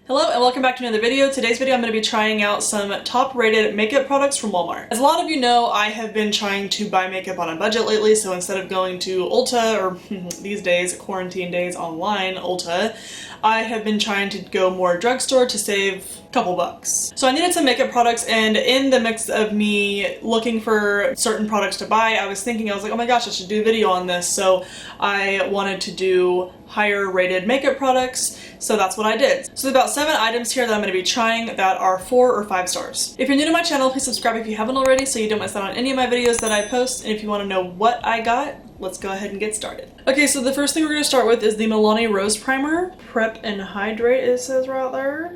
Hello and welcome back to another video. Today's video I'm going to be trying out some top rated makeup products from Walmart. As a lot of you know, I have been trying to buy makeup on a budget lately, so instead of going to Ulta or these days, quarantine days online, Ulta, I have been trying to go more drugstore to save a couple bucks. So I needed some makeup products, and in the mix of me looking for certain products to buy, I was thinking, I was like, oh my gosh, I should do a video on this. So I wanted to do higher rated makeup products, so that's what I did. So there's about 7 items here that I'm going to be trying that are 4 or 5 stars. If you're new to my channel, please subscribe if you haven't already so you don't miss out on any of my videos that I post, and if you want to know what I got, let's go ahead and get started. Okay, so the first thing we're going to start with is the MILANI Rose Primer. Prep and Hydrate, it says right there.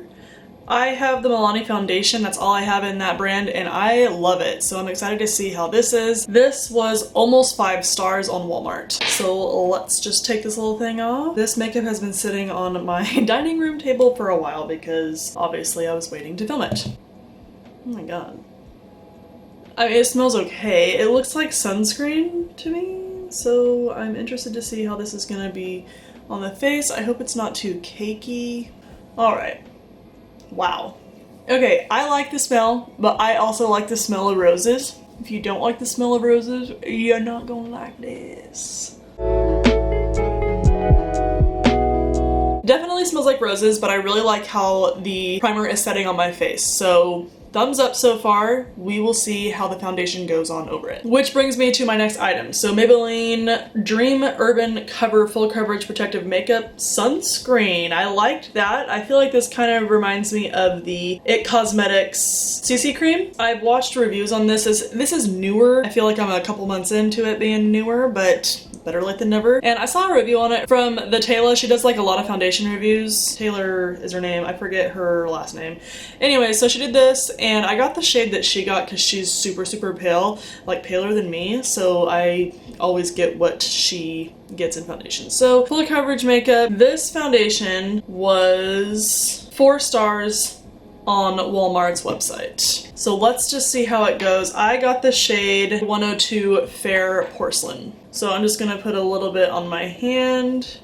I have the MILANI foundation, that's all I have in that brand, and I love it. So I'm excited to see how this is. This was almost 5 stars on Walmart. So let's just take this little thing off. This makeup has been sitting on my dining room table for a while because obviously I was waiting to film it. Oh my god. I mean, it smells okay. It looks like sunscreen to me, so I'm interested to see how this is gonna be on the face. I hope it's not too cakey. Alright. Wow. Okay, I like the smell, but I also like the smell of roses. If you don't like the smell of roses, you're not gonna like this. Definitely smells like roses, but I really like how the primer is setting on my face. So thumbs up so far. We will see how the foundation goes on over it. Which brings me to my next item. So Maybelline Dream Urban Cover Full Coverage Protective Makeup Sunscreen. I liked that. I feel like this kind of reminds me of the IT Cosmetics CC cream. I've watched reviews on this. This is newer. I feel like I'm a couple months into it being newer, but better late than never. And I saw a review on it from the Taylor. She does like a lot of foundation reviews. Taylor is her name. I forget her last name. Anyway, so she did this, and I got the shade that she got because she's super, super pale, like paler than me. So I always get what she gets in foundation. So full coverage makeup. This foundation was 4 stars on Walmart's website. So let's just see how it goes. I got the shade 102 Fair Porcelain. So I'm just gonna put a little bit on my hand.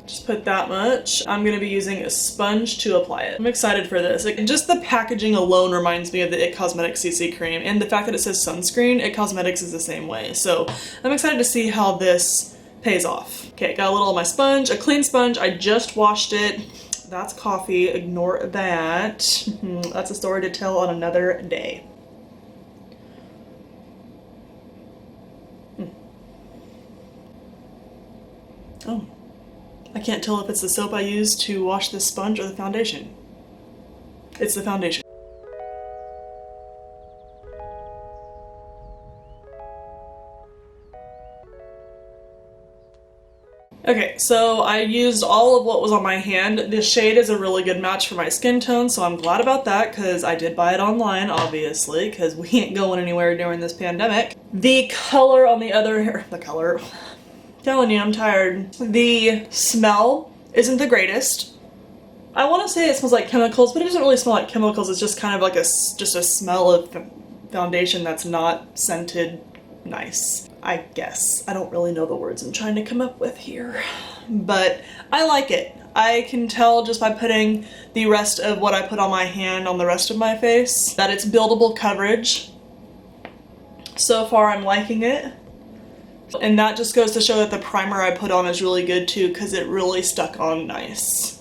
Just put that much. I'm gonna be using a sponge to apply it. I'm excited for this. Just the packaging alone reminds me of the IT Cosmetics CC cream, and the fact that it says sunscreen, IT Cosmetics is the same way. So I'm excited to see how this pays off. Okay, got a little on my sponge, a clean sponge. I just washed it. That's coffee, ignore that. That's a story to tell on another day. Oh, I can't tell if it's the soap I use to wash this sponge or the foundation. It's the foundation. Okay, so I used all of what was on my hand. This shade is a really good match for my skin tone, so I'm glad about that because I did buy it online, obviously, because we ain't going anywhere during this pandemic. The color on the other hand, telling you, I'm tired. The smell isn't the greatest. I want to say it smells like chemicals, but it doesn't really smell like chemicals. It's just kind of like just a smell of foundation that's not scented nice, I guess. I don't really know the words I'm trying to come up with here, but I like it. I can tell just by putting the rest of what I put on my hand on the rest of my face that it's buildable coverage. So far I'm liking it. And that just goes to show that the primer I put on is really good too, because it really stuck on nice.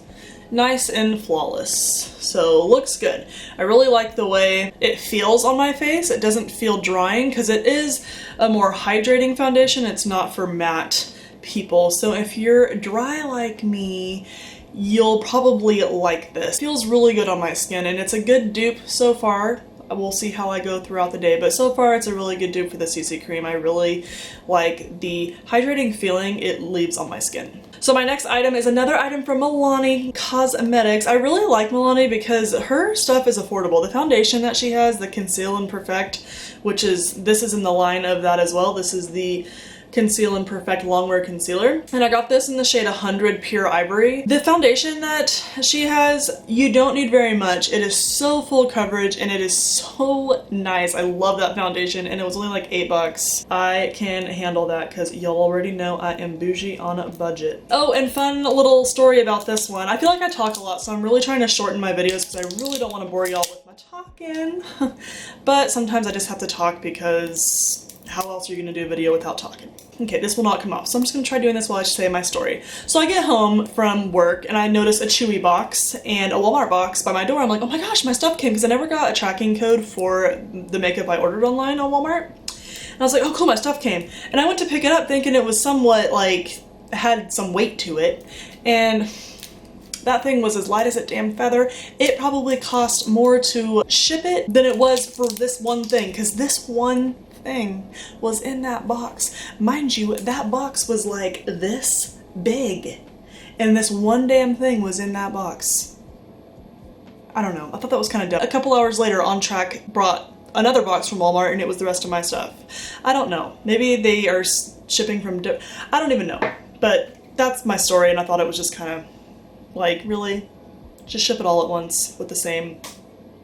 Nice and flawless. So looks good. I really like the way it feels on my face. It doesn't feel drying because it is a more hydrating foundation. It's not for matte people. So if you're dry like me, you'll probably like this. It feels really good on my skin, and it's a good dupe so far. We'll see how I go throughout the day, but so far it's a really good dupe for the CC cream. I really like the hydrating feeling it leaves on my skin. So my next item is another item from MILANI Cosmetics. I really like MILANI because her stuff is affordable. The foundation that she has, the Conceal and Perfect, this is in the line of that as well. This is the Conceal and Perfect Longwear Concealer. And I got this in the shade 100 Pure Ivory. The foundation that she has, you don't need very much. It is so full coverage and it is so nice. I love that foundation and it was only like $8. I can handle that because y'all already know I am bougie on a budget. Oh, and fun little story about this one. I feel like I talk a lot, so I'm really trying to shorten my videos because I really don't want to bore y'all with my talking. But sometimes I just have to talk because how else are you gonna do a video without talking? Okay, this will not come off, so I'm just gonna try doing this while I say my story. So I get home from work and I notice a Chewy box and a Walmart box by my door. I'm like, oh my gosh, my stuff came, because I never got a tracking code for the makeup I ordered online on Walmart. And I was like, oh cool, my stuff came. And I went to pick it up thinking it was somewhat like, had some weight to it. And that thing was as light as a damn feather. It probably cost more to ship it than it was for this one thing, because this one thing was in that box. Mind you, that box was like this big, and this one damn thing was in that box. I don't know. I thought that was kind of dumb. A couple hours later, On Track brought another box from Walmart, and it was the rest of my stuff. I don't know. Maybe they are shipping from... I don't even know. But that's my story, and I thought it was just kind of like, really? Just ship it all at once with the same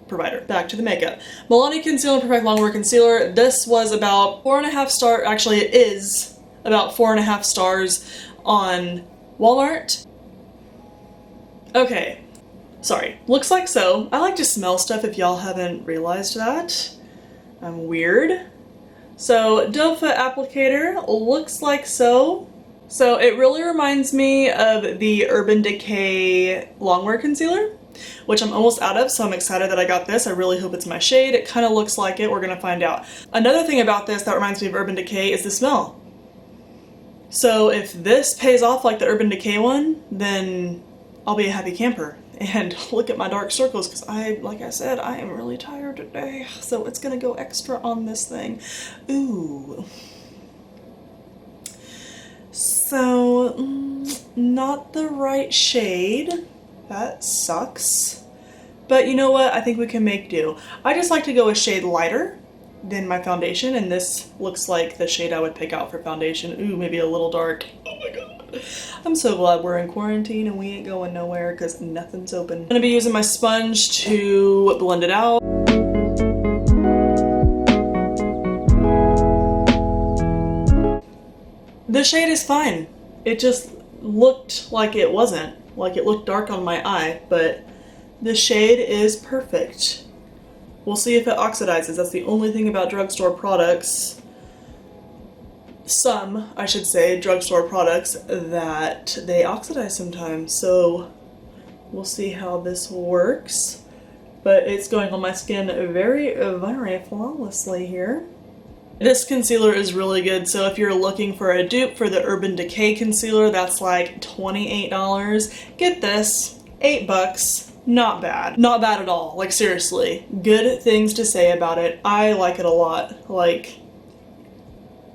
provider. Back to the makeup. MILANI Conceal and Perfect Longwear Concealer. This was about 4.5 stars. Actually, it is about 4.5 stars on Walmart. Okay. Sorry. Looks like so. I like to smell stuff if y'all haven't realized that. I'm weird. So, doe foot applicator looks like so. So it really reminds me of the Urban Decay Longwear Concealer, which I'm almost out of, so I'm excited that I got this. I really hope it's my shade. It kind of looks like it. We're gonna find out. Another thing about this that reminds me of Urban Decay is the smell. So if this pays off like the Urban Decay one, then I'll be a happy camper. And look at my dark circles, because like I said, I am really tired today. So it's gonna go extra on this thing. Ooh. So, not the right shade. That sucks. But you know what? I think we can make do. I just like to go a shade lighter than my foundation, and this looks like the shade I would pick out for foundation. Ooh, maybe a little dark. Oh my god. I'm so glad we're in quarantine and we ain't going nowhere because nothing's open. I'm gonna be using my sponge to blend it out. The shade is fine. It just looked like it wasn't. Like it looked dark on my eye, but the shade is perfect. We'll see if it oxidizes. That's the only thing about drugstore products. Some, I should say, drugstore products that they oxidize sometimes. So we'll see how this works. But it's going on my skin very, very flawlessly here. This concealer is really good, so if you're looking for a dupe for the Urban Decay concealer, that's like $28. Get this, $8. Not bad. Not bad at all. Like, seriously. Good things to say about it. I like it a lot. Like,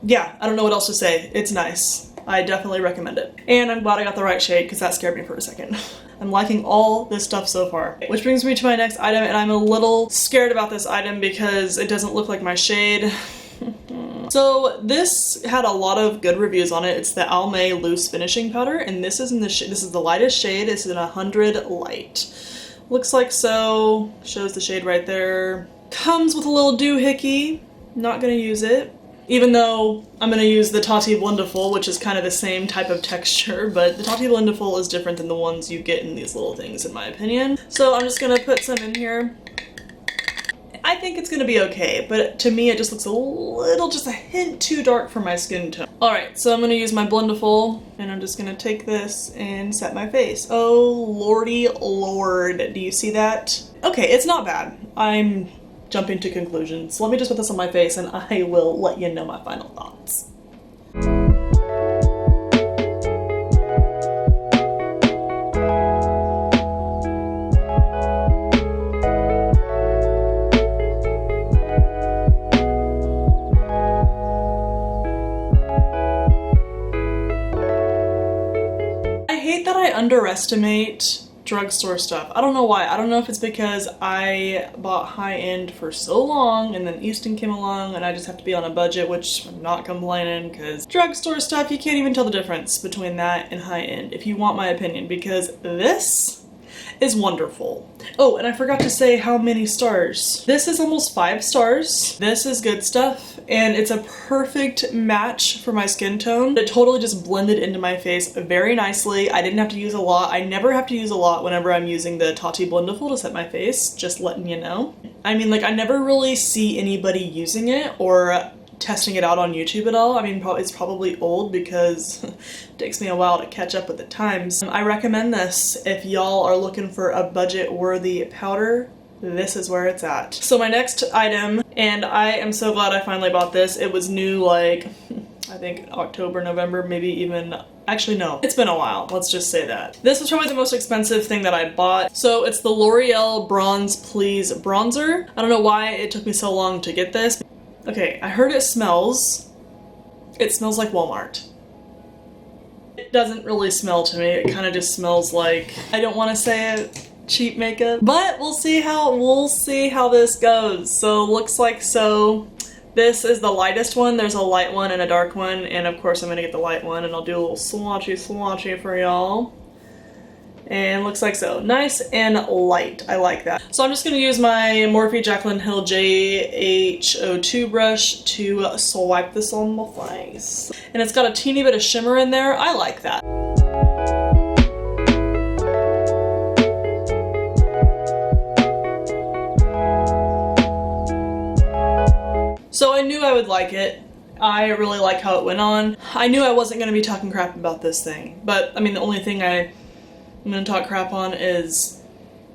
yeah, I don't know what else to say. It's nice. I definitely recommend it. And I'm glad I got the right shade, because that scared me for a second. I'm liking all this stuff so far. Which brings me to my next item, and I'm a little scared about this item because it doesn't look like my shade. So this had a lot of good reviews on it. It's the Almay Loose Finishing Powder, and this is in this is the lightest shade. It's in 100 Light. Looks like so. Shows the shade right there. Comes with a little doohickey. Not gonna use it. Even though I'm gonna use the Tati Blendiful, which is kind of the same type of texture, but the Tati Blendiful is different than the ones you get in these little things, in my opinion. So I'm just gonna put some in here. I think it's gonna be okay, but to me it just looks a little, just a hint too dark for my skin tone. Alright, so I'm gonna use my Blendiful, and I'm just gonna take this and set my face. Oh lordy lord, do you see that? Okay, it's not bad. I'm jumping to conclusions. Let me just put this on my face and I will let you know my final thoughts. I hate that I underestimate drugstore stuff. I don't know why. I don't know if it's because I bought high-end for so long and then Easton came along and I just have to be on a budget, which I'm not complaining, because drugstore stuff, you can't even tell the difference between that and high-end, if you want my opinion, because this is wonderful. Oh, and I forgot to say how many stars. This is almost 5 stars. This is good stuff, and it's a perfect match for my skin tone. It totally just blended into my face very nicely. I didn't have to use a lot. I never have to use a lot whenever I'm using the Tati Blendiful to set my face, just letting you know. I mean, like, I never really see anybody using it or testing it out on YouTube at all. I mean, it's probably old because it takes me a while to catch up with the times. I recommend this if y'all are looking for a budget-worthy powder. This is where it's at. So my next item, and I am so glad I finally bought this. It was new, like, I think October, November, maybe even, actually no, it's been a while, let's just say that. This was probably the most expensive thing that I bought. So it's the L'Oreal Bronze Please Bronzer. I don't know why it took me so long to get this. Okay, I heard it smells like Wal Mart. It doesn't really smell to me, it kind of just smells like, I don't want to say it, cheap makeup, but we'll see how this goes. So looks like so. This is the lightest one. There's a light one and a dark one, and of course I'm gonna get the light one, and I'll do a little swatchy for y'all. And looks like so. Nice and light. I like that. So I'm just gonna use my Morphe Jaclyn Hill JH02 brush to swipe this on my face. And it's got a teeny bit of shimmer in there. I like that. So I knew I would like it. I really like how it went on. I knew I wasn't gonna be talking crap about this thing, but I mean, the only thing I'm gonna talk crap on is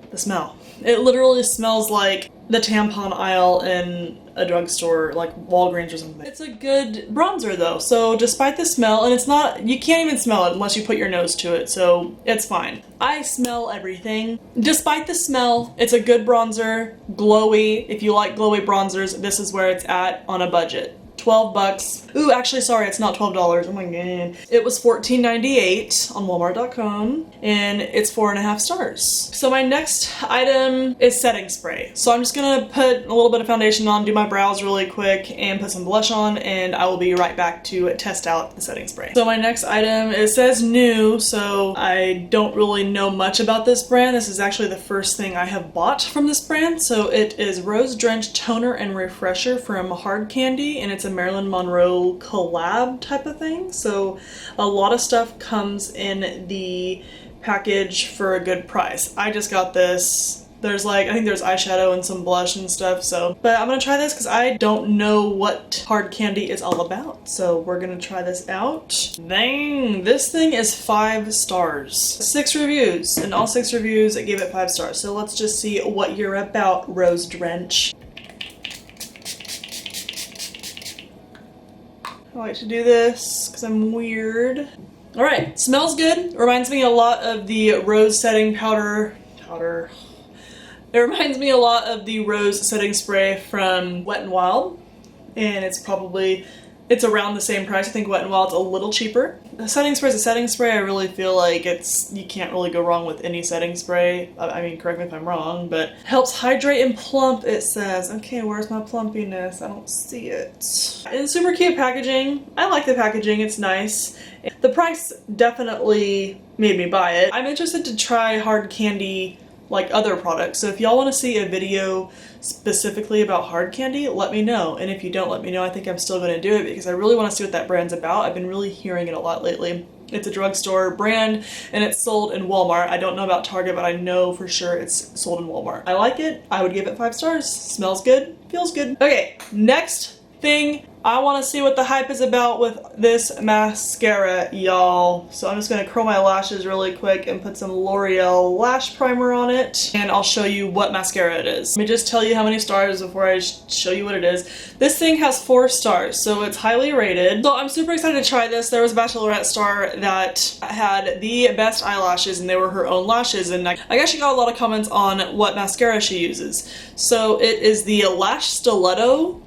the smell. It literally smells like the tampon aisle in a drugstore, like Walgreens or something. It's a good bronzer though, so despite the smell, and it's not, you can't even smell it unless you put your nose to it, so it's fine. I smell everything. Despite the smell, it's a good bronzer, glowy. If you like glowy bronzers, this is where it's at on a budget. 12 bucks. Ooh, actually, sorry, it's not $12. Oh my god. It was $14.98 on Walmart.com, and it's 4.5 stars. So my next item is setting spray. So I'm just gonna put a little bit of foundation on, do my brows really quick, and put some blush on, and I will be right back to test out the setting spray. So my next item, it says new, so I don't really know much about this brand. This is actually the first thing I have bought from this brand. So it is Rose Drenched Toner and Refresher from Hard Candy, and it's a Marilyn Monroe collab type of thing. So a lot of stuff comes in the package for a good price. I just got this. There's like, I think there's eyeshadow and some blush and stuff, so. But I'm gonna try this because I don't know what Hard Candy is all about. So we're gonna try this out. Dang, this thing is 5 stars. 6 reviews, and all 6 reviews gave it 5 stars. So let's just see what you're about, Rose Drench. I like to do this because I'm weird. All right, smells good. Reminds me a lot of the rose setting powder. It reminds me a lot of the rose setting spray from Wet n Wild, and it's around the same price. I think Wet n Wild's a little cheaper. The setting spray is a setting spray. I really feel like you can't really go wrong with any setting spray. I mean, correct me if I'm wrong, but helps hydrate and plump, it says. Okay, where's my plumpiness? I don't see it. And super cute packaging. I like the packaging, it's nice. The price definitely made me buy it. I'm interested to try Hard Candy like other products. So if y'all want to see a video specifically about Hard Candy, let me know. And if you don't let me know, I think I'm still going to do it because I really want to see what that brand's about. I've been really hearing it a lot lately. It's a drugstore brand and it's sold in Walmart. I don't know about Target, but I know for sure it's sold in Walmart. I like it. I would give it 5 stars. Smells good. Feels good. Okay, next thing. I want to see what the hype is about with this mascara, y'all. So I'm just going to curl my lashes really quick and put some L'Oreal lash primer on it. And I'll show you what mascara it is. Let me just tell you how many stars before I show you what it is. This thing has 4 stars, so it's highly rated. So I'm super excited to try this. There was a Bachelorette star that had the best eyelashes, and they were her own lashes. And I guess she got a lot of comments on what mascara she uses. So it is the Lash Stiletto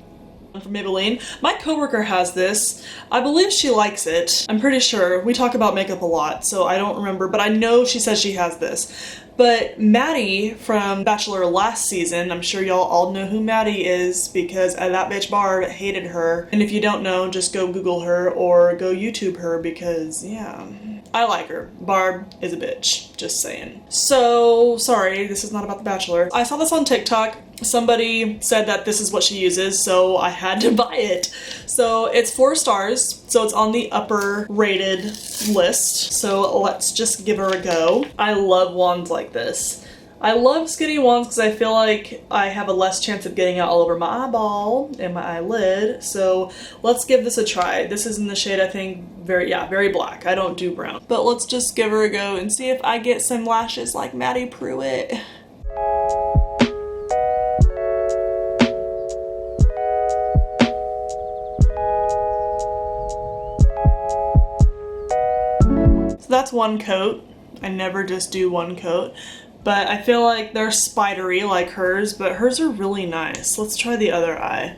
from Maybelline. My coworker has this. I believe she likes it. I'm pretty sure. We talk about makeup a lot, so I don't remember, but I know she says she has this. But Maddie from Bachelor last season, I'm sure y'all all know who Maddie is because that bitch Barb hated her. And if you don't know, just go Google her or go YouTube her because, yeah, I like her. Barb is a bitch, just saying. So, sorry, this is not about The Bachelor. I saw this on TikTok. Somebody said that this is what she uses, so I had to buy it. So it's 4 stars, so it's on the upper rated list. So let's just give her a go. I love wands like this. I love skinny wands because I feel like I have a less chance of getting it all over my eyeball and my eyelid. So let's give this a try. This is in the shade, I think, very black. I don't do brown. But let's just give her a go and see if I get some lashes like Maddie Pruitt. So that's one coat. I never just do one coat, but I feel like they're spidery like hers, but hers are really nice. Let's try the other eye.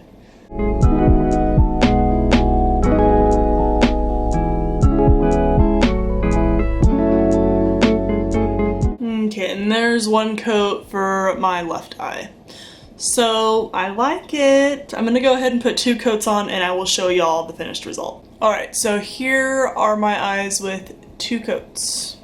Okay, and there's one coat for my left eye. So I like it. I'm gonna go ahead and put 2 coats on and I will show y'all the finished result. Alright, so here are my eyes with 2 coats.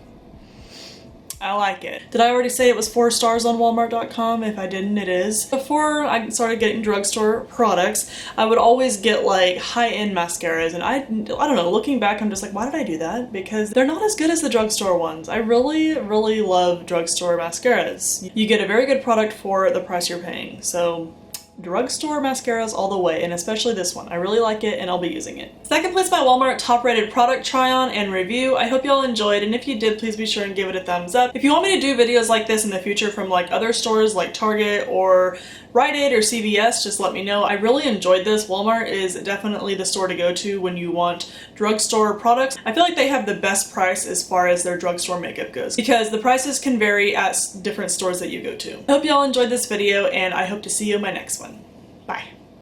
I like it. Did I already say it was 4 stars on Walmart.com? If I didn't, it is. Before I started getting drugstore products, I would always get like high-end mascaras, and I don't know, looking back, I'm just like, why did I do that? Because they're not as good as the drugstore ones. I really love drugstore mascaras. You get a very good product for the price you're paying. So drugstore mascaras all the way, and especially this one. I really like it and I'll be using it. So that completes my Walmart top rated product try on and review. I hope y'all enjoyed, and if you did, please be sure and give it a thumbs up. If you want me to do videos like this in the future from like other stores like Target or Rite Aid or CVS, just let me know. I really enjoyed this. Walmart is definitely the store to go to when you want drugstore products. I feel like they have the best price as far as their drugstore makeup goes because the prices can vary at different stores that you go to. I hope y'all enjoyed this video and I hope to see you in my next one. Bye.